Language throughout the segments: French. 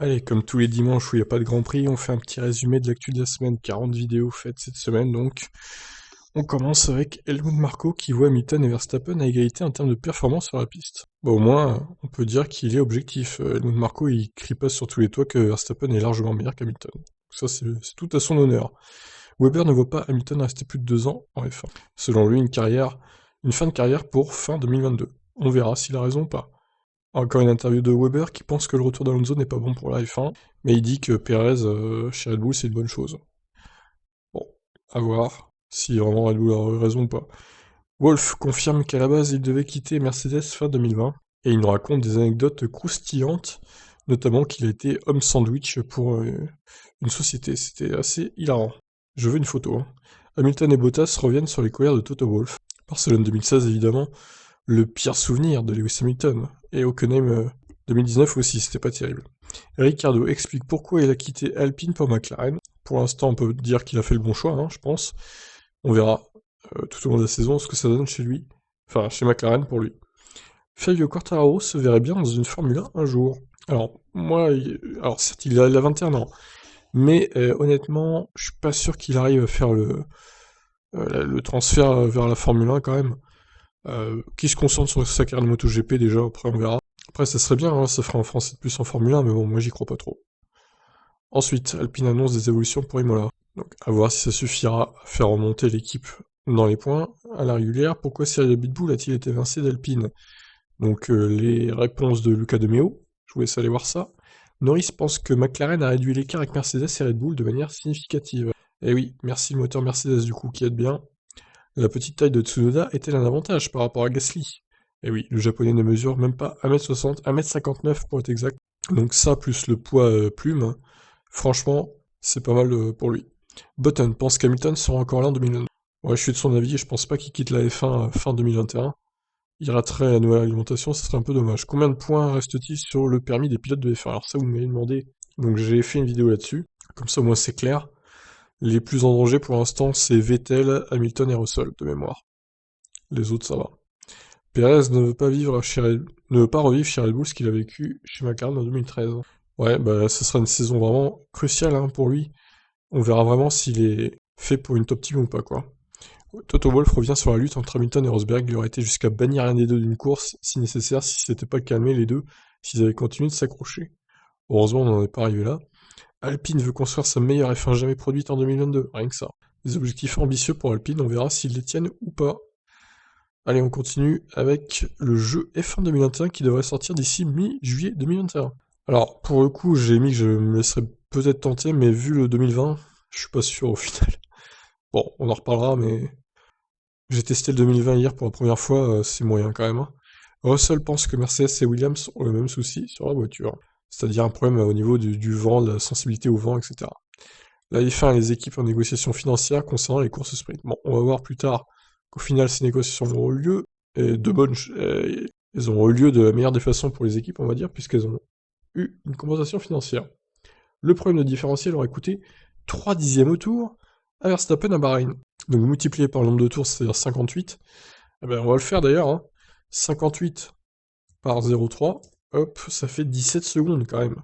Allez, comme tous les dimanches où il n'y a pas de Grand Prix, on fait un petit résumé de l'actu de la semaine, 40 vidéos faites cette semaine donc. On commence avec Helmut Marko qui voit Hamilton et Verstappen à égalité en termes de performance sur la piste. Bon, au moins, on peut dire qu'il est objectif. Helmut Marko, il crie pas sur tous les toits que Verstappen est largement meilleur qu'Hamilton. Ça, c'est tout à son honneur. Weber ne voit pas Hamilton rester plus de 2 ans en F1. Selon lui, une fin de carrière pour fin 2022. On verra s'il a raison ou pas. Encore une interview de Weber qui pense que le retour d'Alonso n'est pas bon pour la F1, mais il dit que Perez chez Red Bull c'est une bonne chose. Bon, à voir si vraiment Red Bull a raison ou pas. Wolff confirme qu'à la base il devait quitter Mercedes fin 2020, et il nous raconte des anecdotes croustillantes, notamment qu'il a été homme sandwich pour une société. C'était assez hilarant. Je veux une photo. Hein. Hamilton et Bottas reviennent sur les colères de Toto Wolff. Barcelone 2016 évidemment, le pire souvenir de Lewis Hamilton. Et Hockenheim 2019 aussi, c'était pas terrible. Ricciardo explique pourquoi il a quitté Alpine pour McLaren. Pour l'instant, on peut dire qu'il a fait le bon choix, hein, je pense. On verra tout au long de la saison ce que ça donne chez lui. Enfin, chez McLaren pour lui. Fabio Quartararo se verrait bien dans une Formule 1 un jour. Alors, moi, alors certes, il a 21 ans. Mais honnêtement, je suis pas sûr qu'il arrive à faire le transfert vers la Formule 1 quand même. Qui se concentre sur sa carrière de MotoGP déjà, après on verra. Après ça serait bien, hein, ça ferait un Français de plus en Formule 1, mais bon, moi j'y crois pas trop. Ensuite, Alpine annonce des évolutions pour Imola. Donc à voir si ça suffira à faire remonter l'équipe dans les points à la régulière. Pourquoi Cyril Abitboul a-t-il été évincé d'Alpine? Donc les réponses de Luca De Meo, je vous laisse aller voir ça. Norris pense que McLaren a réduit l'écart avec Mercedes et Red Bull de manière significative. Et oui, merci le moteur Mercedes du coup qui aide bien. La petite taille de Tsunoda est-elle un avantage par rapport à Gasly? Eh oui, le japonais ne mesure même pas 1m60, 1m59 pour être exact. Donc ça, plus le poids plume, hein, franchement, c'est pas mal pour lui. Button pense qu'Hamilton sera encore là en 2022. Ouais, je suis de son avis et je pense pas qu'il quitte la F1 fin 2021. Il raterait la nouvelle alimentation, ce serait un peu dommage. Combien de points reste-t-il sur le permis des pilotes de F1? Alors ça, vous m'avez demandé, donc j'ai fait une vidéo là-dessus. Comme ça, au moins c'est clair. Les plus en danger pour l'instant, c'est Vettel, Hamilton et Russell, de mémoire. Les autres, ça va. Perez ne veut pas revivre chez Red Bull ce qu'il a vécu chez McLaren en 2013. Ouais, bah ce sera une saison vraiment cruciale hein, pour lui. On verra vraiment s'il est fait pour une top team ou pas, quoi. Toto Wolff revient sur la lutte entre Hamilton et Rosberg. Il aurait été jusqu'à bannir l'un des deux d'une course, si nécessaire, si s'était pas calmé les deux, s'ils avaient continué de s'accrocher. Heureusement, on n'en est pas arrivé là. Alpine veut construire sa meilleure F1 jamais produite en 2022, rien que ça. Des objectifs ambitieux pour Alpine, on verra s'ils les tiennent ou pas. Allez, on continue avec le jeu F1 2021 qui devrait sortir d'ici mi-juillet 2021. Alors, pour le coup, j'ai mis que je me laisserais peut-être tenter, mais vu le 2020, je suis pas sûr au final. Bon, on en reparlera, mais j'ai testé le 2020 hier pour la première fois, c'est moyen quand même. Hein. Russell pense que Mercedes et Williams ont le même souci sur la voiture, c'est-à-dire un problème au niveau du vent, de la sensibilité au vent, etc. La F1 a les équipes en négociation financière concernant les courses sprint. Bon, on va voir plus tard qu'au final ces négociations auront eu lieu, et elles auront eu lieu de la meilleure des façons pour les équipes, on va dire, puisqu'elles ont eu une compensation financière. Le problème de différentiel aurait coûté 3 dixièmes au tour à Verstappen à Bahreïn. Donc multiplié par le nombre de tours, c'est-à-dire 58, eh ben, on va le faire d'ailleurs, hein. 58 par 0,3, hop, ça fait 17 secondes quand même.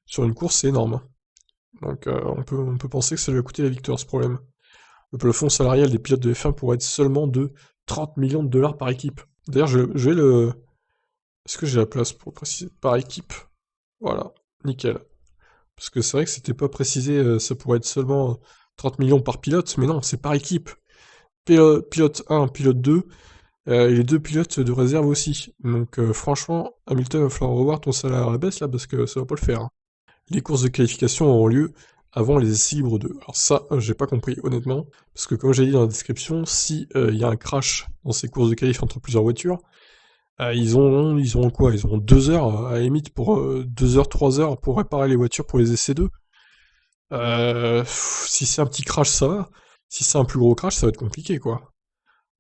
Sur une course, c'est énorme. Hein. Donc on peut penser que ça lui a coûté la victoire ce problème. Le plafond salarial des pilotes de F1 pourrait être seulement de 30 millions de dollars par équipe. D'ailleurs, je vais le... Est-ce que j'ai la place pour préciser? Par équipe. Voilà, nickel. Parce que c'est vrai que c'était pas précisé, ça pourrait être seulement 30 millions par pilote, mais non, c'est par équipe. Pilote 1, pilote 2, et les deux pilotes de réserve aussi. Donc franchement, Hamilton, il va falloir revoir ton salaire à la baisse là, parce que ça va pas le faire. Hein. Les courses de qualification auront lieu avant les essais libres 2. Alors ça, j'ai pas compris, honnêtement, parce que comme j'ai dit dans la description, si il y a un crash dans ces courses de qualif entre plusieurs voitures, ils ont quoi? Ils ont 2 heures, à la limite, pour 2 heures, 3 heures pour réparer les voitures pour les essais 2. Si c'est un petit crash, ça va. Si c'est un plus gros crash, ça va être compliqué, quoi.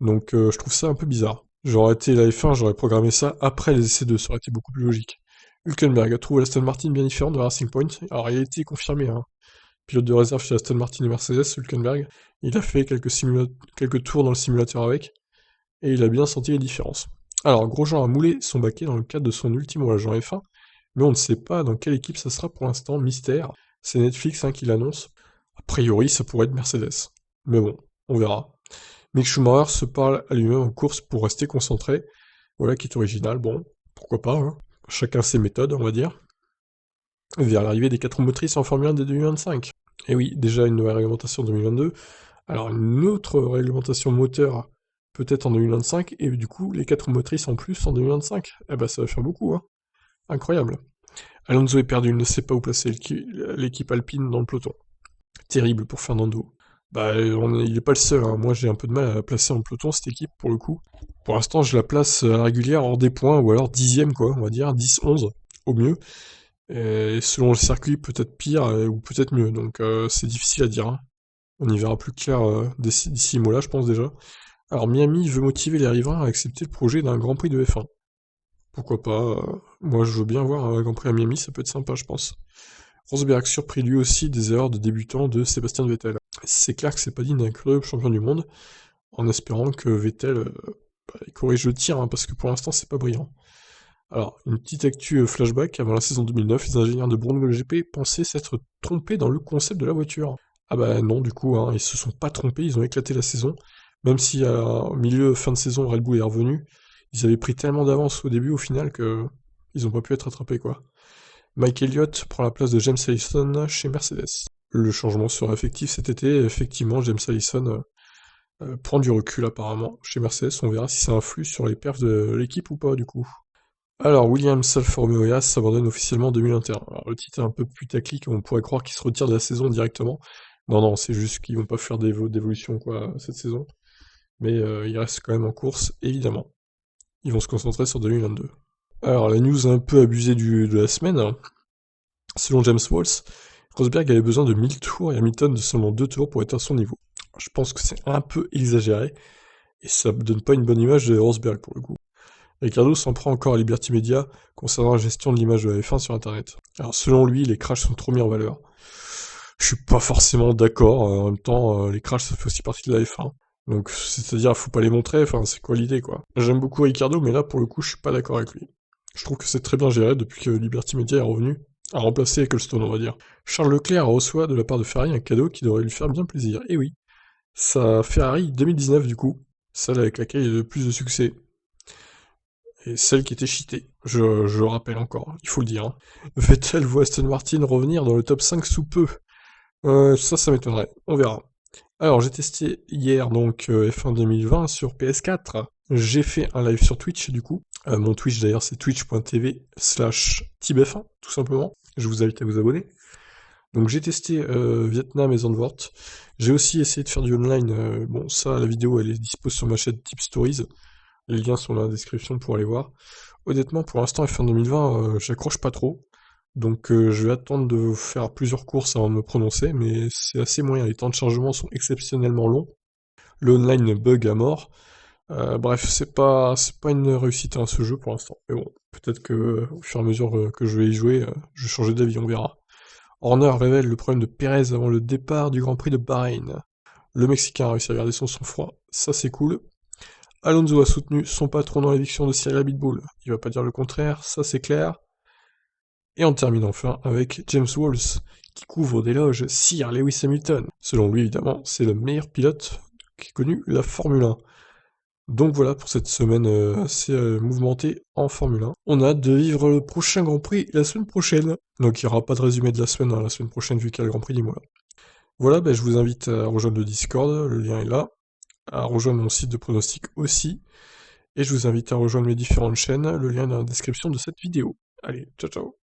Donc je trouve ça un peu bizarre. J'aurais été la F1, j'aurais programmé ça après les essais 2, ça aurait été beaucoup plus logique. Hülkenberg a trouvé l'Aston Martin bien différente de la Racing Point. Alors il a été confirmé, hein. Pilote de réserve chez Aston Martin et Mercedes, Hülkenberg. Il a fait quelques tours dans le simulateur avec, et il a bien senti les différences. Alors Grosjean a moulé son baquet dans le cadre de son ultime voyage en F1, mais on ne sait pas dans quelle équipe ça sera pour l'instant, mystère. C'est Netflix qui l'annonce. A priori, ça pourrait être Mercedes. Mais bon, on verra. Mick Schumacher se parle à lui-même en course pour rester concentré. Voilà qui est original, bon, pourquoi pas, hein. Chacun ses méthodes, on va dire. Vers l'arrivée des 4 roues motrices en Formule 1 dès 2025. Et oui, déjà une nouvelle réglementation en 2022. Alors une autre réglementation moteur peut-être en 2025, et du coup les 4 roues motrices en plus en 2025. Eh ben ça va faire beaucoup, hein. Incroyable. Alonso est perdu, il ne sait pas où placer l'équipe Alpine dans le peloton. Terrible pour Fernando. Bah, il est pas le seul, hein. Moi j'ai un peu de mal à la placer en peloton cette équipe pour le coup. Pour l'instant je la place à la régulière hors des points, ou alors 10ème quoi, on va dire, 10-11 au mieux. Et selon le circuit, peut-être pire ou peut-être mieux, donc c'est difficile à dire, hein. On y verra plus clair d'ici mois-là, je pense déjà. Alors Miami veut motiver les riverains à accepter le projet d'un Grand Prix de F1. Pourquoi pas, moi je veux bien voir un Grand Prix à Miami, ça peut être sympa je pense. Rosberg surpris lui aussi des erreurs de débutant de Sébastien Vettel. C'est clair que c'est pas digne d'un club champion du monde, en espérant que Vettel il corrige le tir, hein, parce que pour l'instant c'est pas brillant. Alors, une petite actu flashback, avant la saison 2009, les ingénieurs de Brown GP pensaient s'être trompés dans le concept de la voiture. Ah bah non, du coup, hein, ils se sont pas trompés, ils ont éclaté la saison, même si au milieu, fin de saison, Red Bull est revenu, ils avaient pris tellement d'avance au début, au final, que ils ont pas pu être rattrapés, quoi. Mike Elliott prend la place de James Allison chez Mercedes. Le changement sera effectif cet été, et effectivement, James Allison prend du recul apparemment chez Mercedes, on verra si ça influe sur les perfs de l'équipe ou pas, du coup. Alors, Williams Alfa Romeo Haas s'abandonne officiellement en 2021. Alors, le titre est un peu putaclic, on pourrait croire qu'ils se retirent de la saison directement. Non, non, c'est juste qu'ils vont pas faire d'évolution quoi cette saison. Mais ils restent quand même en course, évidemment. Ils vont se concentrer sur 2022. Alors, la news un peu abusée de la semaine, hein. Selon James Walls, Rosberg avait besoin de 1000 tours et Hamilton de seulement 2 tours pour être à son niveau. Je pense que c'est un peu exagéré, et ça donne pas une bonne image de Rosberg pour le coup. Ricardo s'en prend encore à Liberty Media concernant la gestion de l'image de la F1 sur internet. Alors selon lui, les crashs sont trop mis en valeur. Je suis pas forcément d'accord, en même temps, les crashs ça fait aussi partie de la F1. Donc c'est-à-dire faut pas les montrer, enfin c'est quoi l'idée quoi. J'aime beaucoup Ricardo, mais là pour le coup je suis pas d'accord avec lui. Je trouve que c'est très bien géré depuis que Liberty Media est revenu à remplacer Ecclestone on va dire. Charles Leclerc reçoit de la part de Ferrari un cadeau qui devrait lui faire bien plaisir. Et oui, sa Ferrari 2019 du coup, celle avec laquelle il a le plus de succès. Et celle qui était cheatée, je rappelle encore, il faut le dire, hein. Vettel voit Aston Martin revenir dans le top 5 sous peu. Ça m'étonnerait, on verra. Alors, j'ai testé hier donc F1 2020 sur PS4. J'ai fait un live sur Twitch du coup. Mon Twitch d'ailleurs c'est twitch.tv/tibef1 tout simplement. Je vous invite à vous abonner. Donc j'ai testé Vietnam et Zandvoort. J'ai aussi essayé de faire du online. Bon ça la vidéo elle est dispo sur ma chaîne Tip Stories. Les liens sont dans la description pour aller voir. Honnêtement, pour l'instant, F1 2020, j'accroche pas trop. Donc je vais attendre de faire plusieurs courses avant de me prononcer, mais c'est assez moyen. Les temps de chargement sont exceptionnellement longs. Le online bug à mort. Bref, c'est pas une réussite à ce jeu pour l'instant. Mais bon, peut-être que au fur et à mesure que je vais y jouer, je vais changer d'avis, on verra. Horner révèle le problème de Perez avant le départ du Grand Prix de Bahreïn. Le Mexicain a réussi à garder son sang-froid, ça c'est cool. Alonso a soutenu son patron dans l'éviction de Cyril Abitboul. Il va pas dire le contraire, ça c'est clair. Et on termine enfin avec James Walls, qui couvre d'éloges Sir Lewis Hamilton. Selon lui, évidemment, c'est le meilleur pilote qui ait connu la Formule 1. Donc voilà pour cette semaine assez mouvementée en Formule 1. On a hâte de vivre le prochain Grand Prix la semaine prochaine. Donc il n'y aura pas de résumé de la semaine, hein, la semaine prochaine vu qu'il y a le Grand Prix du mois. Voilà, je vous invite à rejoindre le Discord, le lien est là. À rejoindre mon site de pronostic aussi. Et je vous invite à rejoindre mes différentes chaînes, le lien est dans la description de cette vidéo. Allez, ciao ciao.